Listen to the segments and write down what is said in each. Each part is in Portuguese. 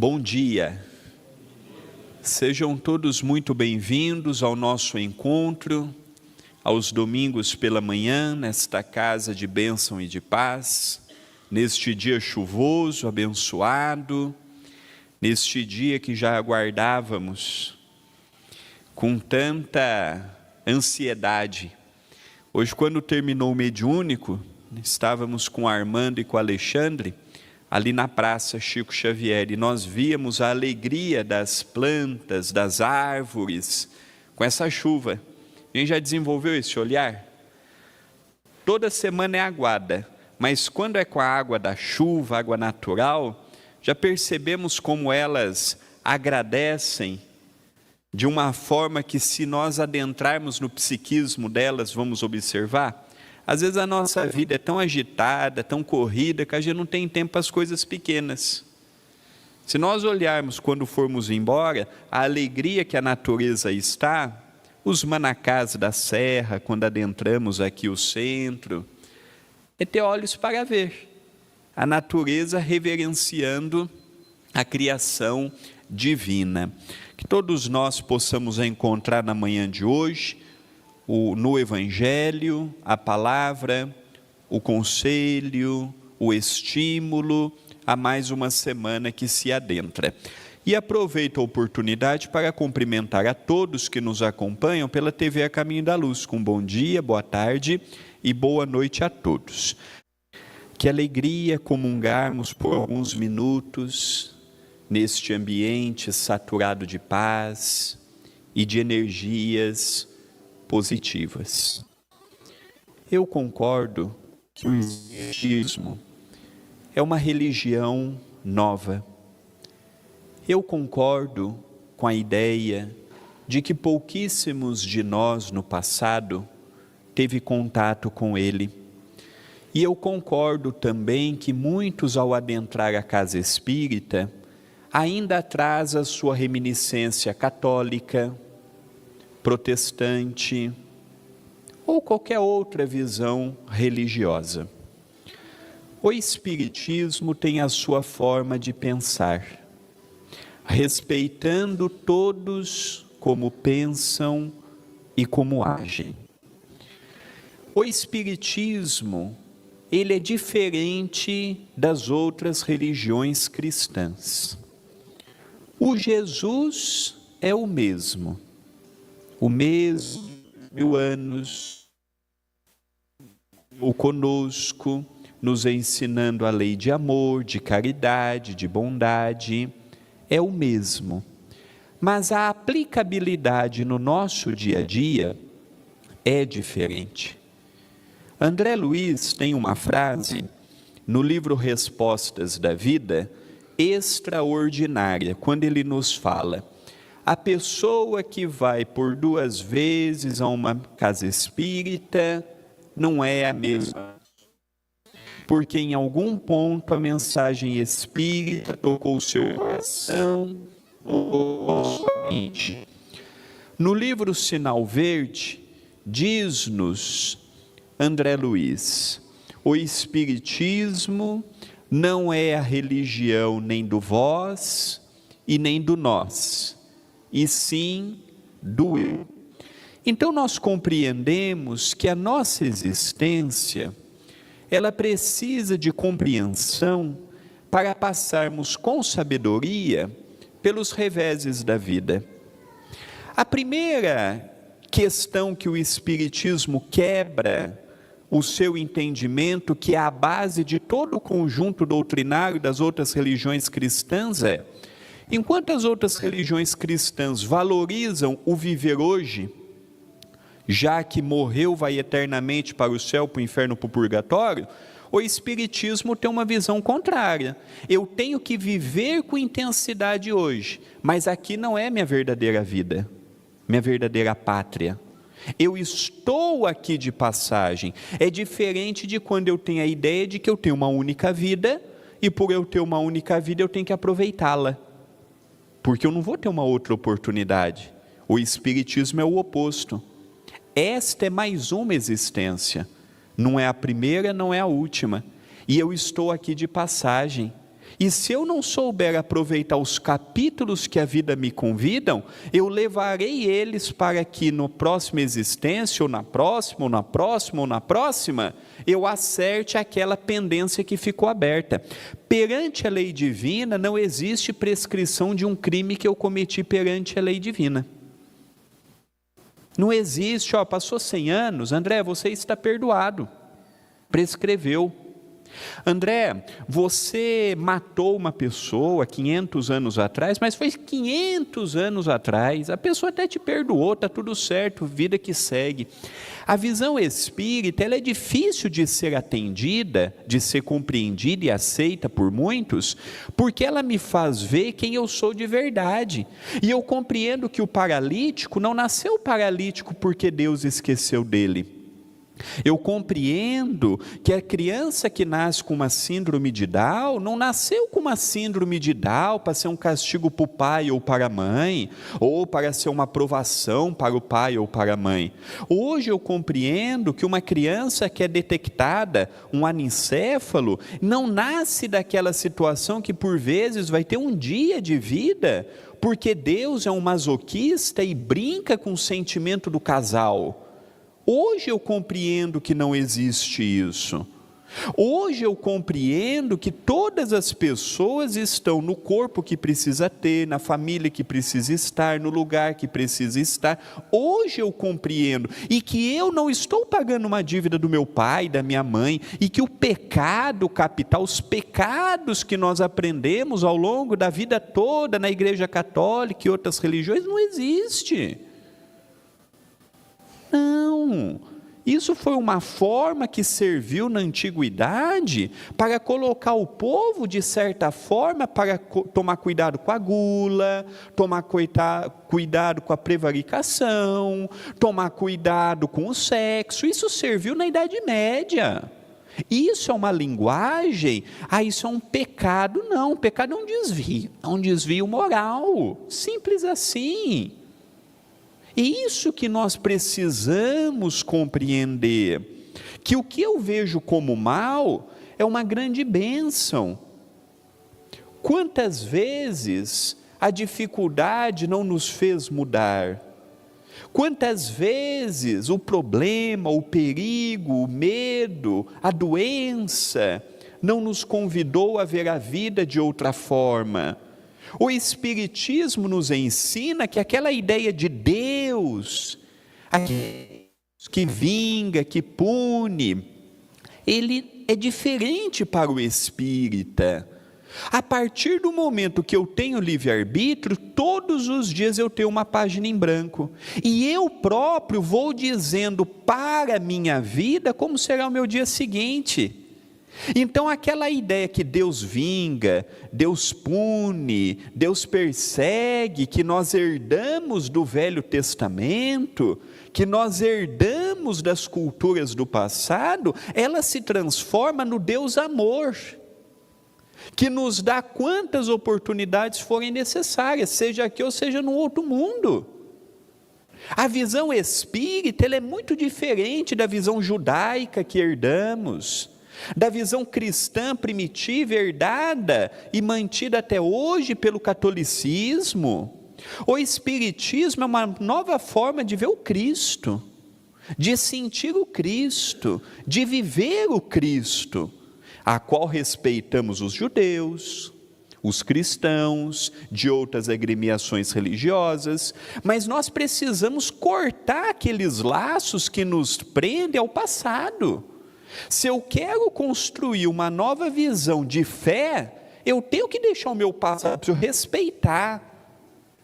Bom dia, sejam todos muito bem-vindos ao nosso encontro, aos domingos pela manhã, nesta casa de bênção e de paz, neste dia chuvoso, abençoado, neste dia que já aguardávamos com tanta ansiedade. Hoje, quando terminou o mediúnico, estávamos com Armando e com Alexandre, ali na Praça Chico Xavier, e nós víamos a alegria das plantas, das árvores, com essa chuva. A gente já desenvolveu esse olhar? Toda semana é aguada, mas quando é com a água da chuva, água natural, já percebemos como elas agradecem, de uma forma que, se nós adentrarmos no psiquismo delas, vamos observar. Às vezes a nossa vida é tão agitada, tão corrida, que a gente não tem tempo para as coisas pequenas. Se nós olharmos quando formos embora, a alegria que a natureza está, os manacás da serra, quando adentramos aqui o centro, é ter olhos para ver. A natureza reverenciando a criação divina. Que todos nós possamos encontrar na manhã de hoje, no Evangelho, a palavra, o conselho, o estímulo a mais uma semana que se adentra. E aproveito a oportunidade para cumprimentar a todos que nos acompanham pela TV A Caminho da Luz, com bom dia, boa tarde e boa noite a todos. Que alegria comungarmos por alguns minutos neste ambiente saturado de paz e de energias positivas. Eu concordo que o Espiritismo é uma religião nova. Eu concordo com a ideia de que pouquíssimos de nós no passado teve contato com ele. E eu concordo também que muitos, ao adentrar a casa espírita, ainda traz a sua reminiscência católica, protestante ou qualquer outra visão religiosa. O Espiritismo tem a sua forma de pensar, respeitando todos como pensam e como agem. O Espiritismo, ele é diferente das outras religiões cristãs. O Jesus é o mesmo 1000 anos, conosco, nos ensinando a lei de amor, de caridade, de bondade, é o mesmo. Mas a aplicabilidade no nosso dia a dia é diferente. André Luiz tem uma frase no livro Respostas da Vida, extraordinária, quando ele nos fala: a pessoa que vai por 2 vezes a uma casa espírita não é a mesma, porque em algum ponto a mensagem espírita tocou o seu coração, tocou a sua mente. No livro Sinal Verde, diz-nos André Luiz: o Espiritismo não é a religião nem do vós e nem do nós, e sim do eu. Então nós compreendemos que a nossa existência, ela precisa de compreensão para passarmos com sabedoria pelos reveses da vida. A primeira questão que o Espiritismo quebra o seu entendimento, que é a base de todo o conjunto doutrinário das outras religiões cristãs, é: enquanto as outras religiões cristãs valorizam o viver hoje, já que morreu vai eternamente para o céu, para o inferno, para o purgatório, o Espiritismo tem uma visão contrária. Eu tenho que viver com intensidade hoje, mas aqui não é minha verdadeira vida, minha verdadeira pátria. Eu estou aqui de passagem. É diferente de quando eu tenho a ideia de que eu tenho uma única vida, e por eu ter uma única vida eu tenho que aproveitá-la, porque eu não vou ter uma outra oportunidade. O Espiritismo é o oposto. Esta é mais uma existência, não é a primeira, não é a última, e eu estou aqui de passagem. E se eu não souber aproveitar os capítulos que a vida me convidam, eu levarei eles para que no próxima existência, ou na próxima, ou na próxima, ou na próxima, eu acerte aquela pendência que ficou aberta. Perante a lei divina, não existe prescrição de um crime que eu cometi perante a lei divina. Não existe, passou 100 anos, André, você está perdoado, prescreveu. André, você matou uma pessoa 500 anos atrás, mas foi 500 anos atrás, a pessoa até te perdoou, está tudo certo, vida que segue. A visão espírita, ela é difícil de ser atendida, de ser compreendida e aceita por muitos, porque ela me faz ver quem eu sou de verdade. E eu compreendo que o paralítico não nasceu paralítico porque Deus esqueceu dele. Eu compreendo que a criança que nasce com uma síndrome de Down, não nasceu com uma síndrome de Down para ser um castigo para o pai ou para a mãe, ou para ser uma aprovação para o pai ou para a mãe. Hoje eu compreendo que uma criança que é detectada, um anencéfalo, não nasce daquela situação que por vezes vai ter um dia de vida, porque Deus é um masoquista e brinca com o sentimento do casal. Hoje eu compreendo que não existe isso. Hoje eu compreendo que todas as pessoas estão no corpo que precisa ter, na família que precisa estar, no lugar que precisa estar. Hoje eu compreendo, e que eu não estou pagando uma dívida do meu pai, da minha mãe, e que o pecado capital, os pecados que nós aprendemos ao longo da vida toda na Igreja Católica e outras religiões, não existe. Não, isso foi uma forma que serviu na antiguidade para colocar o povo, de certa forma, para tomar cuidado com a gula, tomar cuidado com a prevaricação, tomar cuidado com o sexo. Isso serviu na Idade Média. Isso é uma linguagem, isso é um pecado? Não, o pecado é um desvio moral, simples assim. E isso que nós precisamos compreender, que o que eu vejo como mal é uma grande bênção. Quantas vezes a dificuldade não nos fez mudar? Quantas vezes o problema, o perigo, o medo, a doença não nos convidou a ver a vida de outra forma? O Espiritismo nos ensina que aquela ideia de Deus, que vinga, que pune, ele é diferente para o espírita. A partir do momento que eu tenho livre-arbítrio, todos os dias eu tenho uma página em branco, e eu próprio vou dizendo para a minha vida como será o meu dia seguinte. Então aquela ideia que Deus vinga, Deus pune, Deus persegue, que nós herdamos do Velho Testamento, que nós herdamos das culturas do passado, ela se transforma no Deus amor, que nos dá quantas oportunidades forem necessárias, seja aqui ou seja no outro mundo. A visão espírita, ela é muito diferente da visão judaica que herdamos, da visão cristã primitiva herdada e mantida até hoje pelo catolicismo. O espiritismo é uma nova forma de ver o Cristo, de sentir o Cristo, de viver o Cristo, a qual respeitamos os judeus, os cristãos, de outras agremiações religiosas, mas nós precisamos cortar aqueles laços que nos prendem ao passado. Se eu quero construir uma nova visão de fé, eu tenho que deixar o meu passado, preciso respeitar,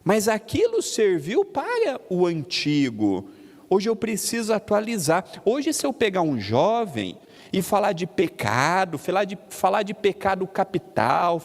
mas aquilo serviu para o antigo. Hoje eu preciso atualizar. Hoje, se eu pegar um jovem e falar de pecado, falar de pecado capital,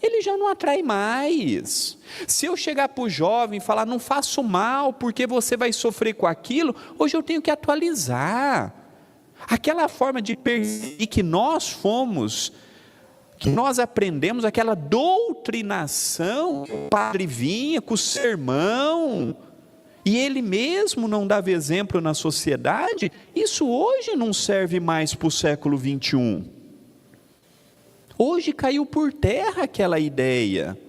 ele já não atrai mais. Se eu chegar para o jovem e falar, não faça o mal, porque você vai sofrer com aquilo, hoje eu tenho que atualizar. Aquela forma de perceber que nós fomos, que nós aprendemos, aquela doutrinação, o padre vinha com o sermão, e ele mesmo não dava exemplo na sociedade, isso hoje não serve mais para o século 21. Hoje caiu por terra aquela ideia.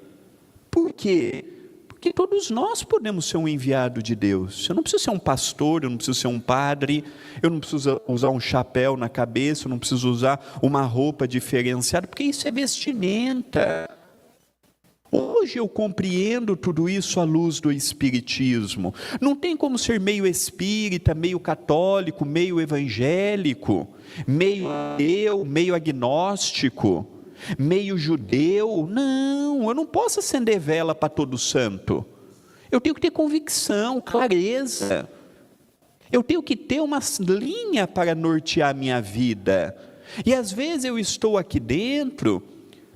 Por quê? Porque todos nós podemos ser um enviado de Deus. Eu não preciso ser um pastor, eu não preciso ser um padre, eu não preciso usar um chapéu na cabeça, eu não preciso usar uma roupa diferenciada, porque isso é vestimenta. Hoje eu compreendo tudo isso à luz do Espiritismo. Não tem como ser meio espírita, meio católico, meio evangélico, meio ateu, meio agnóstico, meio judeu. Não, eu não posso acender vela para todo santo. Eu tenho que ter convicção, clareza. Eu tenho que ter uma linha para nortear a minha vida. E às vezes eu estou aqui dentro,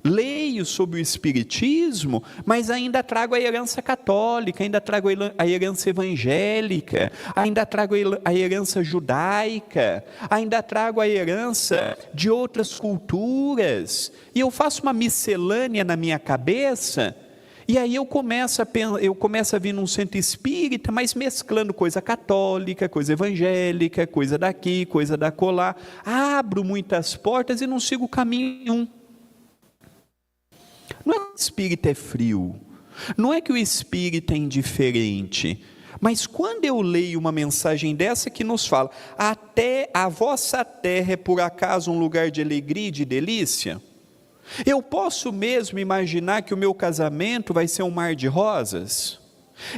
leio sobre o Espiritismo, mas ainda trago a herança católica, ainda trago a herança evangélica, ainda trago a herança judaica, ainda trago a herança de outras culturas, e eu faço uma miscelânea na minha cabeça, e aí eu começo a vir num centro espírita, mas mesclando coisa católica, coisa evangélica, coisa daqui, coisa da acolá, abro muitas portas e não sigo caminho nenhum. Não é que o espírito é frio, não é que o espírito é indiferente, mas quando eu leio uma mensagem dessa que nos fala, até a vossa terra é por acaso um lugar de alegria e de delícia, eu posso mesmo imaginar que o meu casamento vai ser um mar de rosas?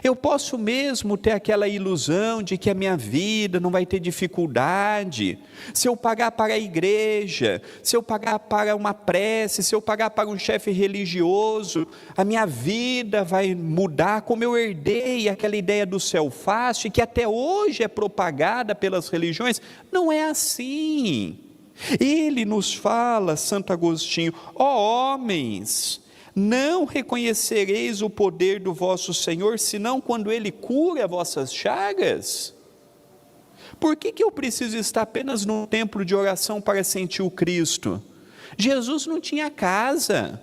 Eu posso mesmo ter aquela ilusão de que a minha vida não vai ter dificuldade, se eu pagar para a igreja, se eu pagar para uma prece, se eu pagar para um chefe religioso, a minha vida vai mudar, como eu herdei aquela ideia do céu fácil, que até hoje é propagada pelas religiões. Não é assim. Ele nos fala, Santo Agostinho, ó homens, não reconhecereis o poder do vosso Senhor, senão quando Ele cura vossas chagas? Por que eu preciso estar apenas num templo de oração para sentir o Cristo? Jesus não tinha casa,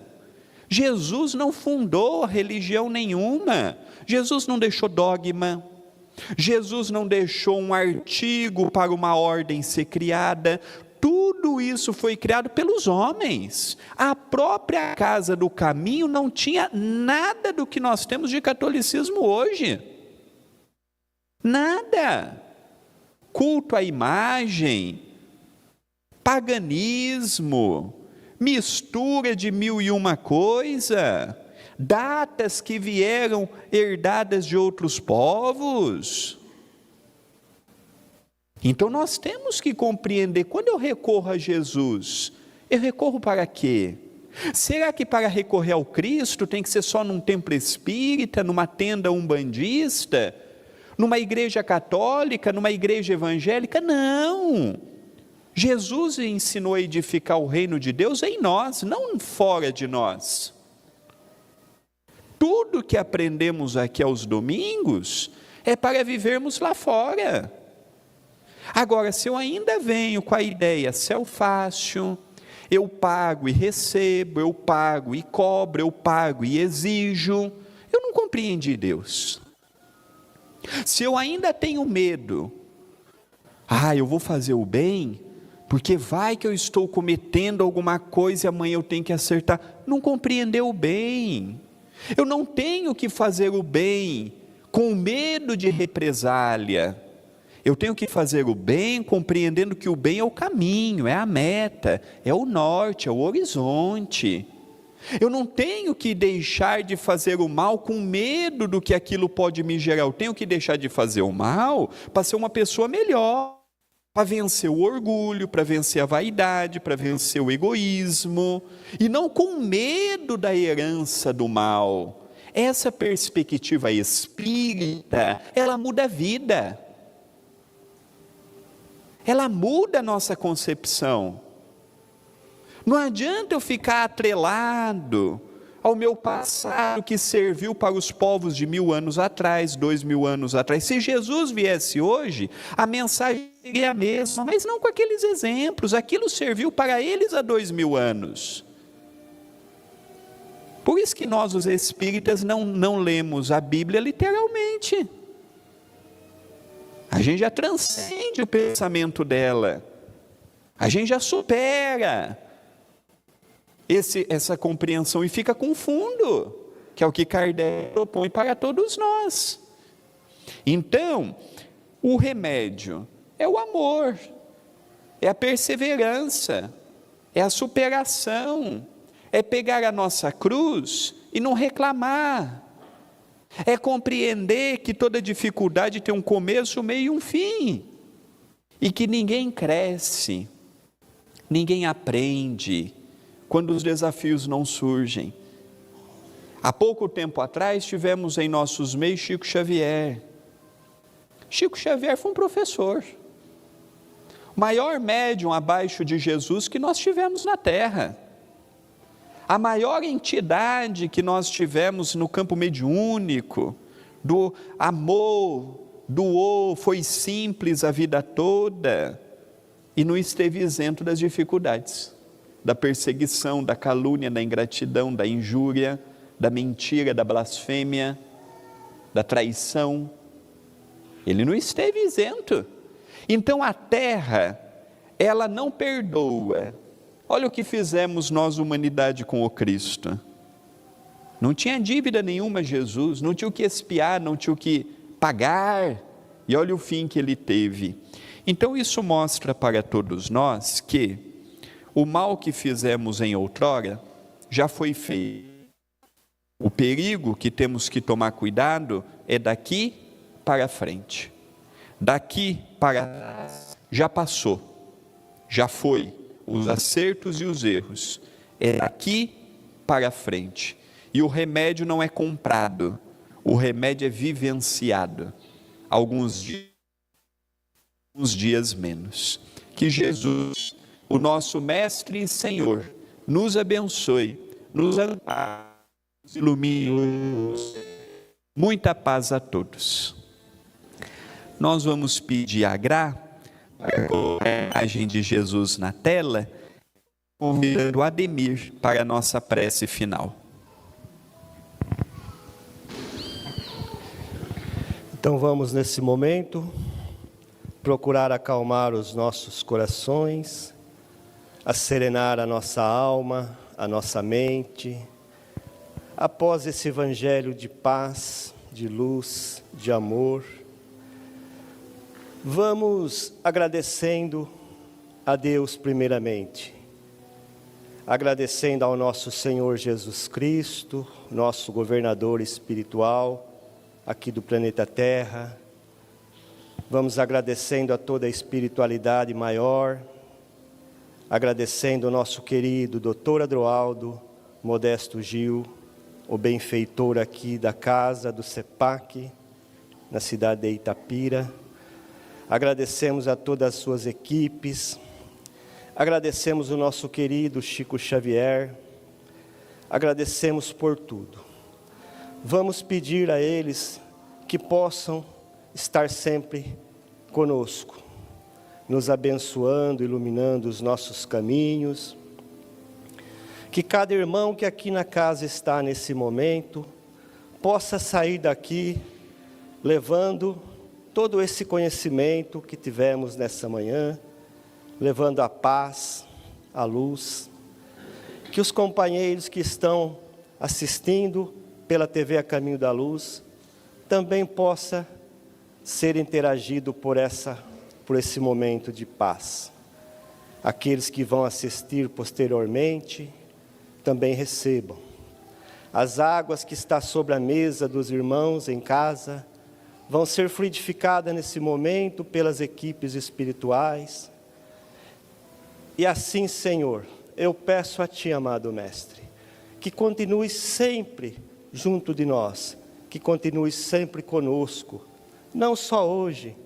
Jesus não fundou religião nenhuma, Jesus não deixou dogma, Jesus não deixou um artigo para uma ordem ser criada. Tudo isso foi criado pelos homens. A própria Casa do Caminho não tinha nada do que nós temos de catolicismo hoje. Nada. Culto à imagem, paganismo, mistura de mil e uma coisa, datas que vieram herdadas de outros povos. Então nós temos que compreender, quando eu recorro a Jesus, eu recorro para quê? Será que para recorrer ao Cristo tem que ser só num templo espírita, numa tenda umbandista, numa igreja católica, numa igreja evangélica? Não! Jesus ensinou a edificar o reino de Deus em nós, não fora de nós. Tudo que aprendemos aqui aos domingos é para vivermos lá fora. Agora, se eu ainda venho com a ideia céu fácil, eu pago e recebo, eu pago e cobro, eu pago e exijo, eu não compreendi Deus. Se eu ainda tenho medo, eu vou fazer o bem, porque vai que eu estou cometendo alguma coisa e amanhã eu tenho que acertar, não compreendeu o bem. Eu não tenho que fazer o bem com medo de represália. Eu tenho que fazer o bem compreendendo que o bem é o caminho, é a meta, é o norte, é o horizonte. Eu não tenho que deixar de fazer o mal com medo do que aquilo pode me gerar. Eu tenho que deixar de fazer o mal para ser uma pessoa melhor, para vencer o orgulho, para vencer a vaidade, para vencer o egoísmo, e não com medo da herança do mal. Essa perspectiva espírita, ela muda a vida. Ela muda a nossa concepção. Não adianta eu ficar atrelado ao meu passado que serviu para os povos de 1000 anos atrás, 2000 anos atrás. Se Jesus viesse hoje, a mensagem seria a mesma, mas não com aqueles exemplos. Aquilo serviu para eles há 2000 anos. Por isso que nós, os espíritas, não lemos a Bíblia literalmente. A gente já transcende o pensamento dela, a gente já supera. essa compreensão e fica com fundo, que é o que Kardec propõe para todos nós. Então, o remédio é o amor, é a perseverança, é a superação, é pegar a nossa cruz e não reclamar, é compreender que toda dificuldade tem um começo, um meio e um fim, e que ninguém cresce, ninguém aprende quando os desafios não surgem. Há pouco tempo atrás tivemos em nossos meios Chico Xavier. Chico Xavier foi um professor, o maior médium abaixo de Jesus que nós tivemos na terra, a maior entidade que nós tivemos no campo mediúnico, do amor, doou, foi simples a vida toda e não esteve isento das dificuldades, da perseguição, da calúnia, da ingratidão, da injúria, da mentira, da blasfêmia, da traição. Ele não esteve isento. Então a terra, ela não perdoa. Olha o que fizemos nós, humanidade, com o Cristo. Não tinha dívida nenhuma Jesus, não tinha o que expiar, não tinha o que pagar. E olha o fim que ele teve. Então isso mostra para todos nós que o mal que fizemos em outrora já foi feito. O perigo que temos que tomar cuidado é daqui para frente. Daqui para trás já passou, já foi, os acertos e os erros. É daqui para frente. E o remédio não é comprado, o remédio é vivenciado. Alguns dias menos. Que Jesus, o nosso Mestre e Senhor, nos abençoe, nos ampare, nos ilumine. Muita paz a todos. Nós vamos pedir a graça para a imagem de Jesus na tela, convidando o Ademir para a nossa prece final. Então vamos nesse momento procurar acalmar os nossos corações, serenar a nossa alma, a nossa mente, após esse evangelho de paz, de luz, de amor. Vamos agradecendo a Deus primeiramente, agradecendo ao nosso Senhor Jesus Cristo, nosso governador espiritual aqui do planeta Terra. Vamos agradecendo a toda a espiritualidade maior, agradecendo o nosso querido Dr. Adroaldo Modesto Gil, o benfeitor aqui da casa do CEPAC, na cidade de Itapira. Agradecemos a todas as suas equipes, agradecemos o nosso querido Chico Xavier, agradecemos por tudo. Vamos pedir a eles que possam estar sempre conosco, nos abençoando, iluminando os nossos caminhos. Que cada irmão que aqui na casa está nesse momento, possa sair daqui levando todo esse conhecimento que tivemos nessa manhã, levando a paz, a luz. Que os companheiros que estão assistindo pela TV A Caminho da Luz também possa ser interagido por esse momento de paz. Aqueles que vão assistir posteriormente também recebam. As águas que estão sobre a mesa dos irmãos em casa vão ser fluidificadas nesse momento pelas equipes espirituais. E assim, Senhor, eu peço a Ti, amado Mestre, que continue sempre junto de nós, que continue sempre conosco, não só hoje,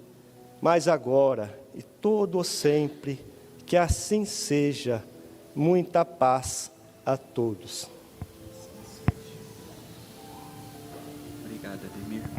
mas agora e todo o sempre, que assim seja. Muita paz a todos. Obrigado, Ademir.